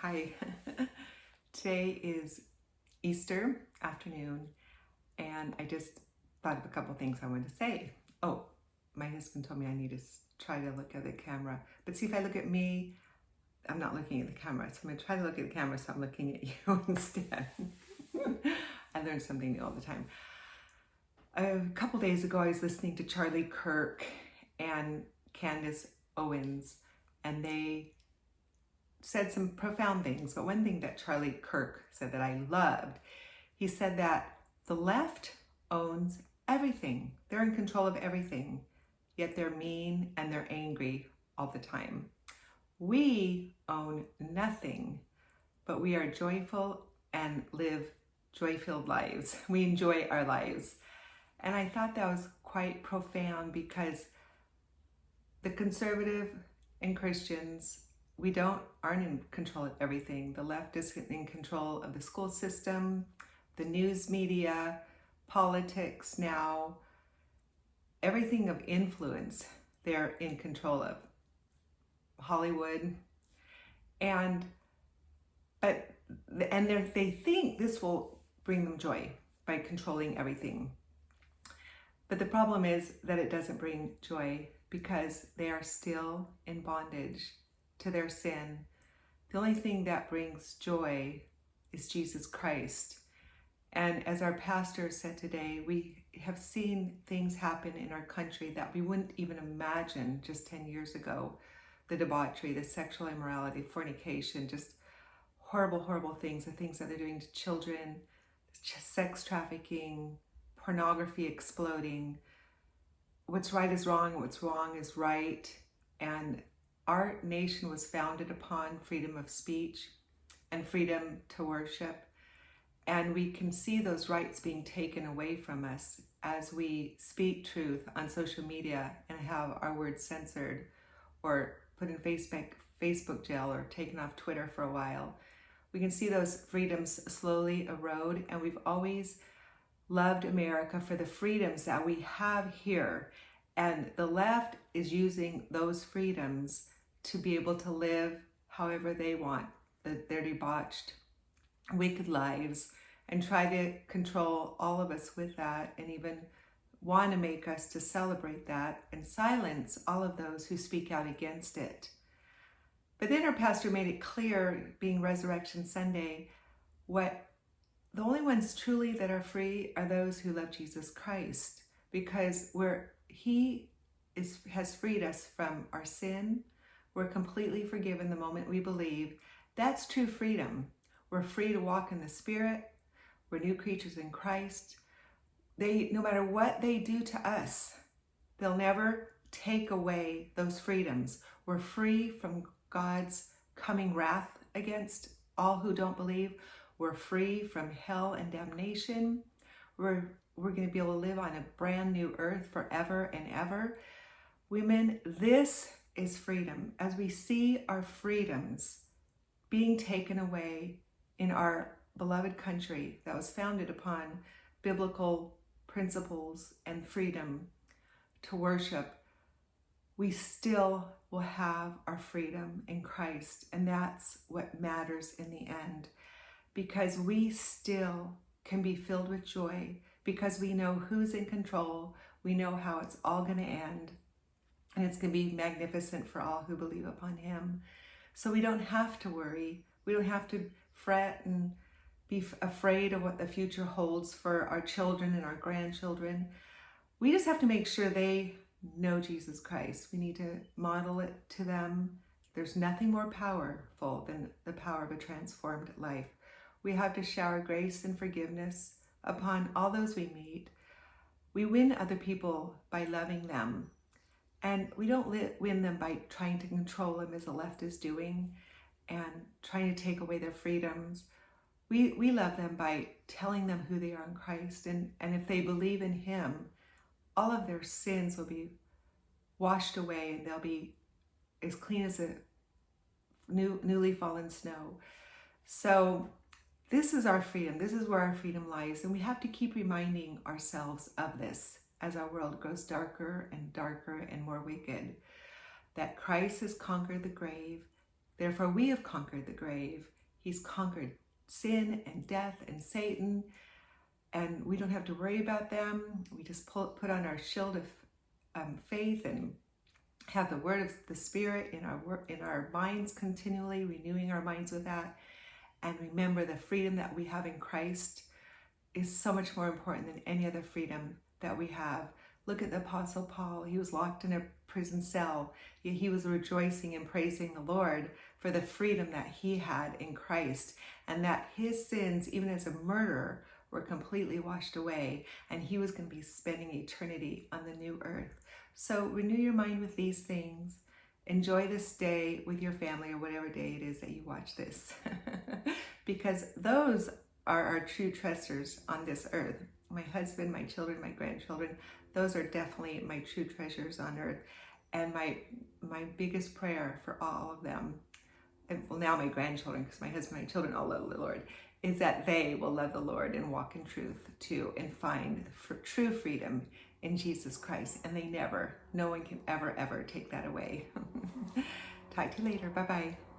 Hi. Today is Easter afternoon, and I just thought of a couple things I wanted to say. Oh, my husband told me I need to try to look at the camera, but see if I look at me, I'm not looking at the camera. So I'm going to try to look at the camera so I'm looking at you instead. I learn something new all the time. A couple days ago, I was listening to Charlie Kirk and Candace Owens, and they said some profound things, but one thing that Charlie Kirk said that I loved, he said that the left owns everything. They're in control of everything, yet they're mean and they're angry all the time. We own nothing, but we are joyful and live joy-filled lives. We enjoy our lives. And I thought that was quite profound because the conservative and Christians, we aren't in control of everything. The left is in control of the school system, the news media, politics now, everything of influence they're in control of. Hollywood. They think this will bring them joy by controlling everything. But the problem is that it doesn't bring joy because they are still in bondage to their sin. The only thing that brings joy is Jesus Christ. And as our pastor said today, we have seen things happen in our country that we wouldn't even imagine just 10 years ago. The debauchery, the sexual immorality, fornication, just horrible, horrible things, the things that they're doing to children, sex trafficking, pornography exploding. What's right is wrong, what's wrong is right. And our nation was founded upon freedom of speech and freedom to worship. And we can see those rights being taken away from us as we speak truth on social media and have our words censored or put in Facebook jail or taken off Twitter for a while. We can see those freedoms slowly erode, and we've always loved America for the freedoms that we have here. And the left is using those freedoms to be able to live however they want, their debauched, wicked lives, and try to control all of us with that, and even want to make us to celebrate that and silence all of those who speak out against it. But then our pastor made it clear, being Resurrection Sunday, what the only ones truly that are free are those who love Jesus Christ, because He has freed us from our sin. We're completely forgiven the moment we believe. That's true freedom. We're free to walk in the Spirit. We're new creatures in Christ. No matter what they do to us, they'll never take away those freedoms. We're free from God's coming wrath against all who don't believe. We're free from hell and damnation. We're going to be able to live on a brand new earth forever and ever. Women, this is freedom. As we see our freedoms being taken away in our beloved country that was founded upon biblical principles and freedom to worship, we still will have our freedom in Christ. And that's what matters in the end, because we still can be filled with joy because we know who's in control. We know how it's all going to end, and it's going to be magnificent for all who believe upon Him. So we don't have to worry. We don't have to fret and be afraid of what the future holds for our children and our grandchildren. We just have to make sure they know Jesus Christ. We need to model it to them. There's nothing more powerful than the power of a transformed life. We have to shower grace and forgiveness upon all those we meet. We win other people by loving them. And we don't win them by trying to control them as the left is doing and trying to take away their freedoms. We love them by telling them who they are in Christ. And if they believe in Him, all of their sins will be washed away and they'll be as clean as a newly fallen snow. So this is our freedom. This is where our freedom lies. And we have to keep reminding ourselves of this as our world grows darker and darker and more wicked, that Christ has conquered the grave Therefore, we have conquered the grave. He's conquered sin and death and Satan, and we don't have to worry about them. We just put on our shield of faith and have the word of the Spirit in our minds continually, renewing our minds with that. And remember, the freedom that we have in Christ is so much more important than any other freedom that we have. Look at the Apostle Paul. He was locked in a prison cell, yet he was rejoicing and praising the Lord for the freedom that he had in Christ, and that his sins, even as a murderer, were completely washed away, and he was going to be spending eternity on the new earth. So renew your mind with these things. Enjoy this day with your family, or whatever day it is that you watch this, because those are our true treasures on this earth. My husband, my children, my grandchildren, those are definitely my true treasures on earth. And my biggest prayer for all of them, and well, now my grandchildren, because my husband and my children all love the Lord, is that they will love the Lord and walk in truth too, and find true freedom in Jesus Christ. And no one can ever take that away. Talk to you later. Bye-bye.